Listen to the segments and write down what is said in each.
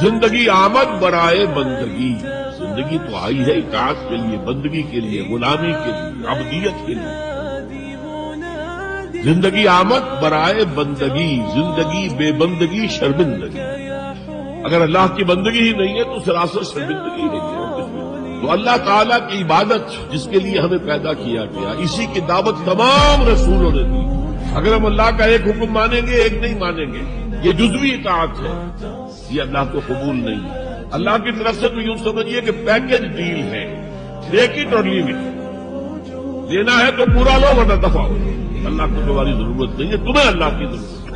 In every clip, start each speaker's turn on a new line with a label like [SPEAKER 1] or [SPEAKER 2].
[SPEAKER 1] زندگی آمد برائے بندگی، زندگی تو آئی ہے اطاعت کے لیے، بندگی کے لیے، غلامی کے لیے، عبدیت کے لیے۔ زندگی آمد برائے بندگی، زندگی بے بندگی شرمندگی۔ اگر اللہ کی بندگی ہی نہیں ہے تو سراسر شرمندگی ہے۔ تو اللہ تعالیٰ کی عبادت جس کے لیے ہمیں پیدا کیا گیا، اسی کی دعوت تمام رسولوں نے دی۔ اگر ہم اللہ کا ایک حکم مانیں گے، ایک نہیں مانیں گے، یہ جزوی اطاعت ہے، یہ اللہ کو قبول نہیں ہے۔ اللہ کی طرف سے تو یوں سمجھیے کہ پیکج ڈیل ہے، ٹیک اٹ اور لیو اٹ، دینا ہے تو پورا لو ورنہ دفع ہو۔ اللہ کو تمہاری ضرورت نہیں ہے، تمہیں اللہ کی ضرورت ہے۔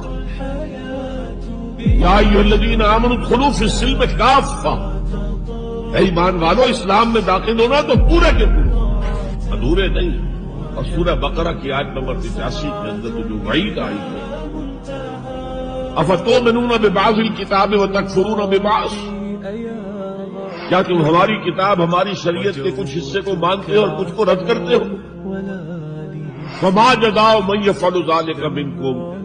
[SPEAKER 1] یا ایھا الذین آمنوا ادخلوا فی السلم کافۃ، اے ایمان والو اسلام میں داخل ہونا تو پورے کے پورے، ادھورے نہیں۔ اور سورہ بقرہ کی آیت نمبر 85 کے اندر تو جو وعید آئی ہے، افتؤمنون ببعض الکتاب وتکفرون ببعض، کیا تم ہماری کتاب، ہماری شریعت کے کچھ حصے کو مانتے ہو اور کچھ کو رد کرتے ہو؟ فما جزاء من یفعل ذلک منکم،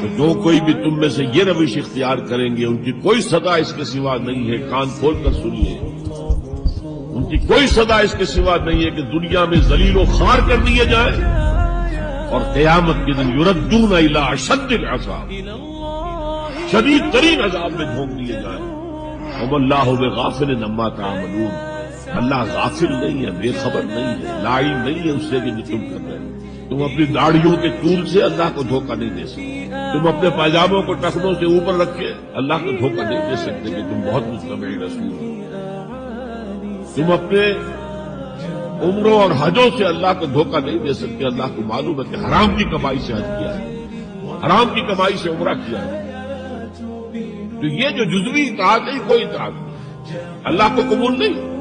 [SPEAKER 1] تو جو کوئی بھی تم میں سے یہ روش اختیار کریں گے ان کی کوئی سزا اس کے سوا نہیں ہے، کان کھول کر سنیے، ان کی کوئی سزا اس کے سوا نہیں ہے کہ دنیا میں ذلیل و خوار کر دیے جائیں اور قیامت کے دن یردون الی اشد العذاب، شدید ترین عذاب میں جھونک دیے جائیں۔ وما اللہ بغافل عما تعملون، اللہ غافل نہیں ہے، بے خبر نہیں ہے، لاعلم نہیں ہے اس سے کہ تم کر رہے ہو۔ تم اپنی داڑھیوں کے طول سے اللہ کو دھوکہ نہیں دے سکتے، تم اپنے پائجاموں کو ٹخنوں سے اوپر رکھے اللہ کو دھوکہ نہیں دے سکتے کہ تم بہت متبع رسول ہو۔ تم اپنے عمروں اور حجوں سے اللہ کو دھوکہ نہیں دے سکتے، اللہ کو معلوم ہے کہ حرام کی کمائی سے حج کیا ہے، حرام کی کمائی سے عمرہ کیا ہے۔ تو یہ جو جزوی اطاعت ہے کوئی اطاعت نہیں، اللہ کو قبول نہیں۔